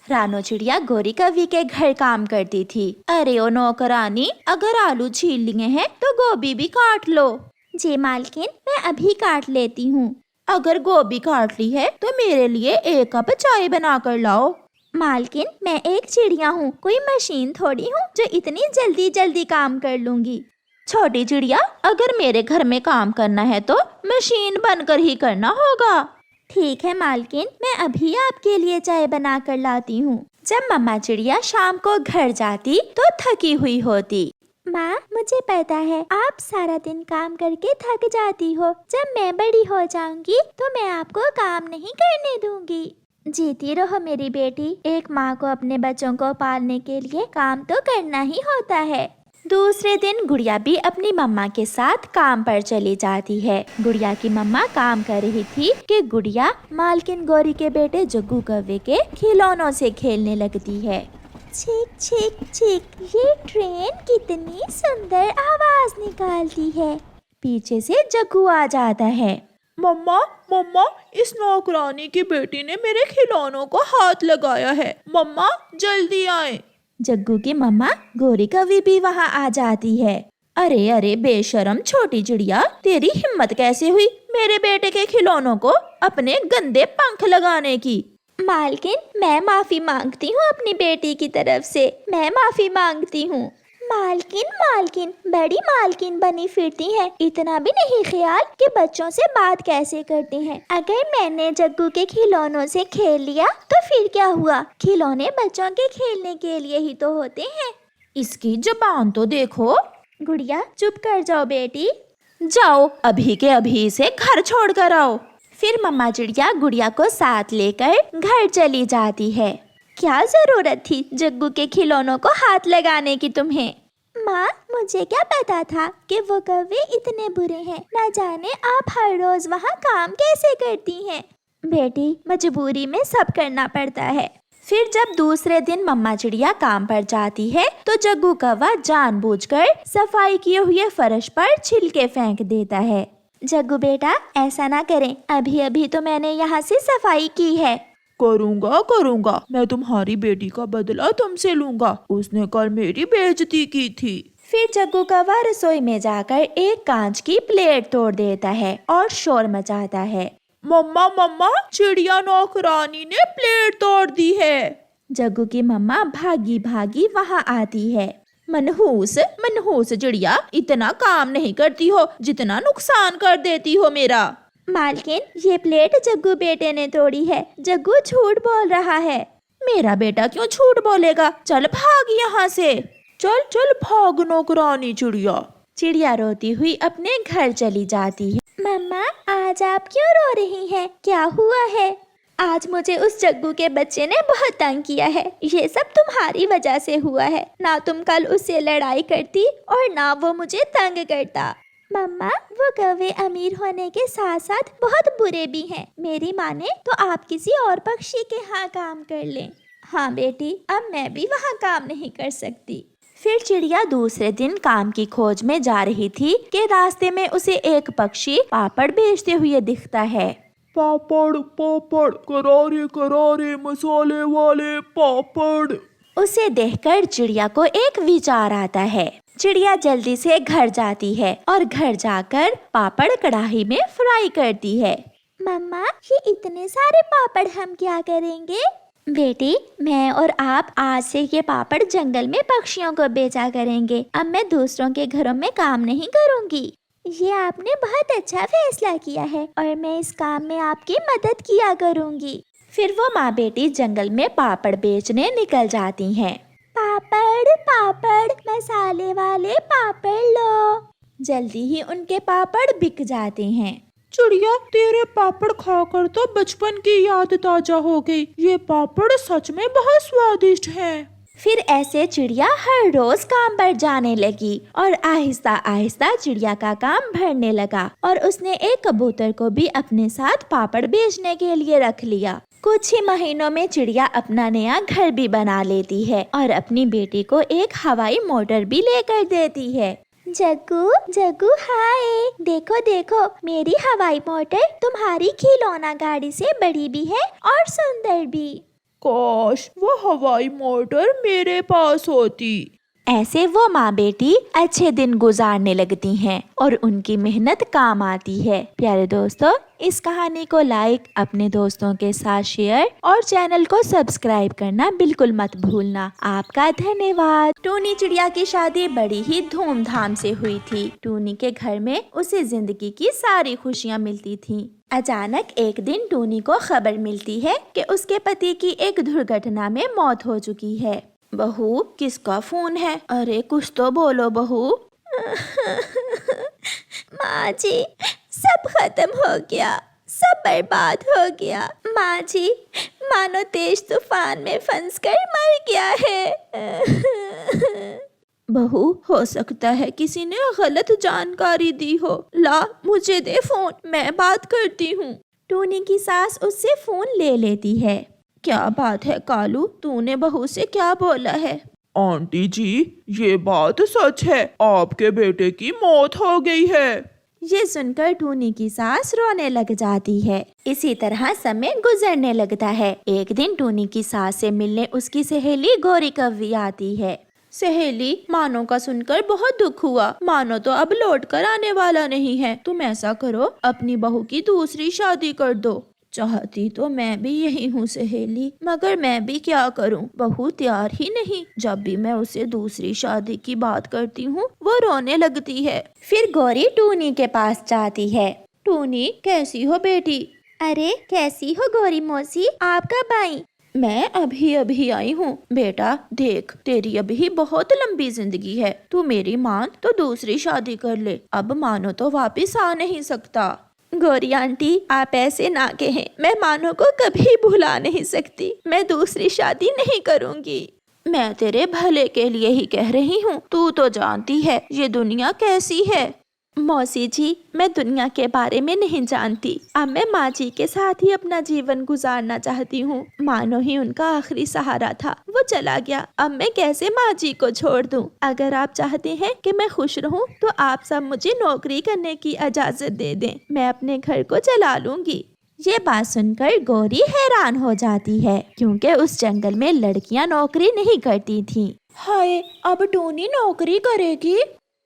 रानो चिड़िया गोरी कौवी के घर काम करती थी। अरे ओ नौकरानी, अगर आलू छील लिए हैं तो गोभी भी काट लो। जी मालकिन, मैं अभी काट लेती हूँ। अगर गोभी काट ली है तो मेरे लिए 1 कप चाय बना कर लाओ। मालकिन, मैं एक चिड़िया हूँ, कोई मशीन थोड़ी हूँ जो इतनी जल्दी जल्दी काम कर लूंगी। छोटी चिड़िया, अगर मेरे घर में काम करना है तो मशीन बनकर ही करना होगा। ठीक है मालकिन, मैं अभी आपके लिए चाय बना कर लाती हूँ। जब मम्मा चिड़िया शाम को घर जाती तो थकी हुई होती। माँ, मुझे पता है आप सारा दिन काम करके थक जाती हो। जब मैं बड़ी हो जाऊंगी तो मैं आपको काम नहीं करने दूंगी। जीती रहो मेरी बेटी, एक माँ को अपने बच्चों को पालने के लिए काम तो करना ही होता है। दूसरे दिन गुड़िया भी अपनी मम्मा के साथ काम पर चली जाती है। गुड़िया की मम्मा काम कर रही थी कि गुड़िया मालकिन गौरी के बेटे जग्गू कौवे के खिलौनों से खेलने लगती है। चीक चीक चीक, ये ट्रेन कितनी सुंदर आवाज निकालती है। पीछे से जग्गू आ जाता है। मम्मा मम्मा, इस नौकरानी की बेटी ने मेरे खिलौनों को हाथ लगाया है। मम्मा जल्दी आए। जग्गू की मम्मा गोरी कौवी भी वहाँ आ जाती है। अरे अरे बेशरम छोटी चिड़िया, तेरी हिम्मत कैसे हुई मेरे बेटे के खिलौनों को अपने गंदे पंख लगाने की। मालकिन, मैं माफी मांगती हूँ अपनी बेटी की तरफ से, मैं माफी मांगती हूँ। मालकिन मालकिन, बड़ी मालकिन बनी फिरती हैं, इतना भी नहीं ख्याल कि बच्चों से बात कैसे करती हैं। अगर मैंने जग्गू के खिलौनों से खेल लिया तो फिर क्या हुआ? खिलौने बच्चों के खेलने के लिए ही तो होते हैं। इसकी जुबान तो देखो। गुड़िया चुप कर जाओ बेटी, जाओ अभी के अभी इसे घर छोड़ कर आओ। फिर मम्मा चिड़िया गुड़िया को साथ लेकर घर चली जाती है। क्या जरूरत थी जग्गू के खिलौनों को हाथ लगाने की तुम्हें? माँ, मुझे क्या पता था कि वो कौवे इतने बुरे हैं। न जाने आप हर रोज वहाँ काम कैसे करती हैं। बेटी, मजबूरी में सब करना पड़ता है। फिर जब दूसरे दिन मम्मा चिड़िया काम पर जाती है तो जग्गू कौवा जानबूझकर सफाई किए हुए फर्श पर छिलके फेंक देता है। जग्गू बेटा, ऐसा ना करें, अभी अभी तो मैंने यहाँ से सफाई की है। करूँगा, मैं तुम्हारी बेटी का बदला तुमसे लूँगा। उसने कल मेरी बेइज्जती की थी। फिर जग्गू कौवा रसोई में जाकर एक कांच की प्लेट तोड़ देता है और शोर मचाता है। मम्मा मम्मा, चिड़िया नौकरानी ने प्लेट तोड़ दी है। जग्गू की मम्मा भागी भागी वहाँ आती है। मनहूस मनहूस चिड़िया, इतना काम नहीं करती हो जितना नुकसान कर देती हो मेरा। मालकिन, ये प्लेट जग्गू बेटे ने तोड़ी है। जग्गू झूठ बोल रहा है। मेरा बेटा क्यों झूठ बोलेगा? चल भाग यहाँ से। चल चल भाग नौकरानी चिड़िया। चिड़िया रोती हुई अपने घर चली जाती है। मम्मा, आज आप क्यों रो रही हैं? क्या हुआ है? आज मुझे उस जग्गू के बच्चे ने बहुत तंग किया है। ये सब तुम्हारी वजह से हुआ है। ना तुम कल उससे लड़ाई करती और ना वो मुझे तंग करता। मम्मा, वो कौवे अमीर होने के साथ साथ बहुत बुरे भी हैं। मेरी माने तो आप किसी और पक्षी के यहाँ काम कर लें। हाँ बेटी, अब मैं भी वहाँ काम नहीं कर सकती। फिर चिड़िया दूसरे दिन काम की खोज में जा रही थी कि रास्ते में उसे एक पक्षी पापड़ बेचते हुए दिखता है। पापड़ पापड़, करारे करारे मसाले वाले पापड़। उसे देखकर चिड़िया को एक विचार आता है। चिड़िया जल्दी से घर जाती है और घर जाकर पापड़ कढ़ाई में फ्राई करती है। मम्मा, ये इतने सारे पापड़ हम क्या करेंगे? बेटी, मैं और आप आज से ये पापड़ जंगल में पक्षियों को बेचा करेंगे। अब मैं दूसरों के घरों में काम नहीं करूँगी। ये आपने बहुत अच्छा फैसला किया है और मैं इस काम में आपकी मदद किया करूँगी। फिर वो माँ बेटी जंगल में पापड़ बेचने निकल जाती हैं। पापड़ पापड़, मसाले वाले पापड़ लो। जल्दी ही उनके पापड़ बिक जाते हैं। चिड़िया, तेरे पापड़ खाकर तो बचपन की याद ताजा हो गई। ये पापड़ सच में बहुत स्वादिष्ट हैं। फिर ऐसे चिड़िया हर रोज काम पर जाने लगी और आहिस्ता आहिस्ता चिड़िया का काम बढ़ने लगा और उसने एक कबूतर को भी अपने साथ पापड़ बेचने के लिए रख लिया। कुछ ही महीनों में चिड़िया अपना नया घर भी बना लेती है और अपनी बेटी को एक हवाई मोटर भी लेकर देती है। जग्गू जग्गू हाय, देखो देखो, मेरी हवाई मोटर तुम्हारी खिलौना गाड़ी से बड़ी भी है और सुंदर भी। काश वो हवाई मोटर मेरे पास होती। ऐसे वो माँ बेटी अच्छे दिन गुजारने लगती हैं और उनकी मेहनत काम आती है। प्यारे दोस्तों, इस कहानी को लाइक, अपने दोस्तों के साथ शेयर और चैनल को सब्सक्राइब करना बिल्कुल मत भूलना। आपका धन्यवाद। टूनी चिड़िया की शादी बड़ी ही धूमधाम से हुई थी। टूनी के घर में उसे जिंदगी की सारी खुशियाँ मिलती थीं। अचानक एक दिन टूनी को खबर मिलती है कि उसके पति की एक दुर्घटना में मौत हो चुकी है। बहू, किसका फोन है? अरे कुछ तो बोलो बहू। माँ जी, सब खत्म हो गया, सब बर्बाद हो गया। माँ जी, मानो तेज तूफान में फंसकर मर गया है। बहू, हो सकता है किसी ने गलत जानकारी दी हो। ला, मुझे दे फोन, मैं बात करती हूँ। टूनी की सास उससे फोन ले लेती है। क्या बात है कालू, तूने बहू से क्या बोला है? आंटी जी, ये बात सच है, आपके बेटे की मौत हो गई है। ये सुनकर टूनी की सास रोने लग जाती है। इसी तरह समय गुजरने लगता है। एक दिन टूनी की सास से मिलने उसकी सहेली गौरी कव्वी आती है। सहेली, मानो का सुनकर बहुत दुख हुआ। मानो तो अब लौट कर आने वाला नहीं है। तुम ऐसा करो, अपनी बहू की दूसरी शादी कर दो। चाहती तो मैं भी यही हूँ सहेली, मगर मैं भी क्या करूँ, बहू तैयार ही नहीं। जब भी मैं उसे दूसरी शादी की बात करती हूँ वो रोने लगती है। फिर गौरी टूनी के पास जाती है। टूनी, कैसी हो बेटी? अरे कैसी हो गौरी मौसी, आप कब आई? मैं अभी अभी आई हूँ। बेटा देख, तेरी अभी बहुत लंबी जिंदगी है। तू मेरी मान तो दूसरी शादी कर ले। अब मानो तो वापिस आ नहीं सकता। गौरी आंटी, आप ऐसे ना कहें, मैं मानो को कभी भुला नहीं सकती। मैं दूसरी शादी नहीं करूँगी। मैं तेरे भले के लिए ही कह रही हूँ। तू तो जानती है ये दुनिया कैसी है। मौसी जी, मैं दुनिया के बारे में नहीं जानती। अब मैं माँ जी के साथ ही अपना जीवन गुजारना चाहती हूँ। मानो ही उनका आखिरी सहारा था, वो चला गया। अब मैं कैसे माँ जी को छोड़ दूँ? अगर आप चाहते हैं कि मैं खुश रहूँ तो आप सब मुझे नौकरी करने की इजाजत दे दें। मैं अपने घर को चला लूँगी। ये बात सुनकर गौरी हैरान हो जाती है, क्योंकि उस जंगल में लड़कियाँ नौकरी नहीं करती थीं। हाय, अब टूनी नौकरी करेगी?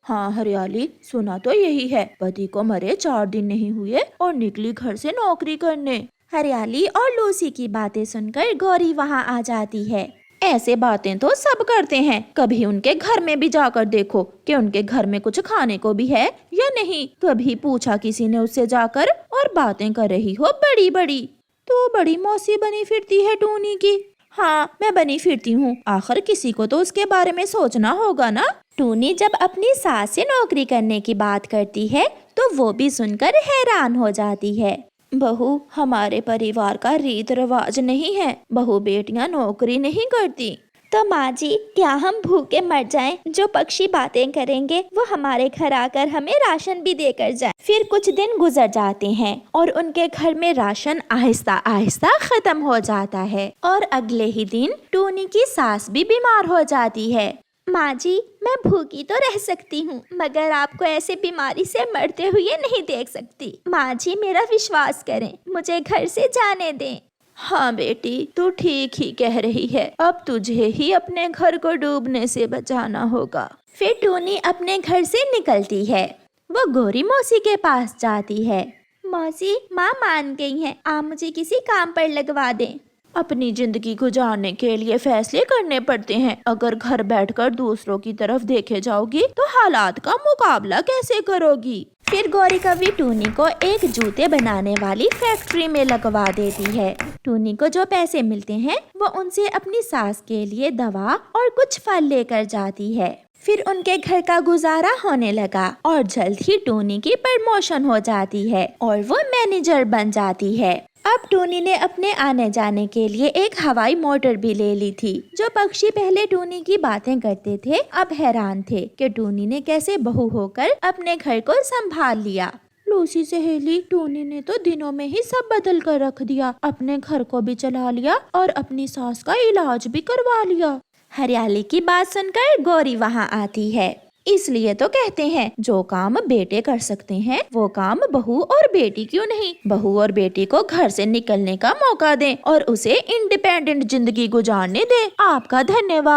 हाँ हरियाली, सुना तो यही है। पति को मरे 4 दिन नहीं हुए और निकली घर से नौकरी करने। हरियाली और लूसी की बातें सुनकर गौरी वहाँ आ जाती है। ऐसे बातें तो सब करते हैं, कभी उनके घर में भी जाकर देखो कि उनके घर में कुछ खाने को भी है या नहीं। कभी पूछा किसी ने उससे जाकर, और बातें कर रही हो बड़ी बड़ी। तो बड़ी मौसी बनी फिरती है टूनी की। हाँ, मैं बनी फिरती हूँ। आखिर किसी को तो उसके बारे में सोचना होगा ना। टूनी जब अपनी सास से नौकरी करने की बात करती है तो वो भी सुनकर हैरान हो जाती है। बहू, हमारे परिवार का रीत रिवाज नहीं है, बहू बेटियां नौकरी नहीं करती। तो माँ जी, क्या हम भूखे मर जाएं? जो पक्षी बातें करेंगे वो हमारे घर आकर हमें राशन भी देकर जाए। फिर कुछ दिन गुजर जाते हैं और उनके घर में राशन आहिस्ता आहिस्ता खत्म हो जाता है। और अगले ही दिन टूनी की सास भी बीमार हो जाती है। माँ जी, मैं भूखी तो रह सकती हूँ, मगर आपको ऐसे बीमारी से मरते हुए नहीं देख सकती। माँ जी, मेरा विश्वास करें, मुझे घर से जाने दें। हाँ बेटी, तू ठीक ही कह रही है। अब तुझे ही अपने घर को डूबने से बचाना होगा। फिर टूनी अपने घर से निकलती है। वो गौरी मौसी के पास जाती है। मौसी, माँ मान गई हैं, आप मुझे किसी काम पर लगवा दें। अपनी जिंदगी गुजारने के लिए फैसले करने पड़ते हैं। अगर घर बैठकर दूसरों की तरफ देखे जाओगी तो हालात का मुकाबला कैसे करोगी? फिर गौरी कव्वी टूनी को एक जूते बनाने वाली फैक्ट्री में लगवा देती है। टूनी को जो पैसे मिलते हैं वो उनसे अपनी सास के लिए दवा और कुछ फल लेकर जाती है। फिर उनके घर का गुजारा होने लगा और जल्द ही टूनी की प्रमोशन हो जाती है और वो मैनेजर बन जाती है। अब टूनी ने अपने आने जाने के लिए एक हवाई मोटर भी ले ली थी। जो पक्षी पहले टूनी की बातें करते थे अब हैरान थे कि टूनी ने कैसे बहू होकर अपने घर को संभाल लिया। लूसी सहेली, टूनी ने तो दिनों में ही सब बदल कर रख दिया। अपने घर को भी चला लिया और अपनी सास का इलाज भी करवा लिया। हरियाली की बात सुनकर गौरी वहाँ आती है। इसलिए तो कहते हैं जो काम बेटे कर सकते हैं वो काम बहू और बेटी क्यों नहीं। बहू और बेटी को घर से निकलने का मौका दें और उसे इंडिपेंडेंट जिंदगी गुजारने दें। आपका धन्यवाद।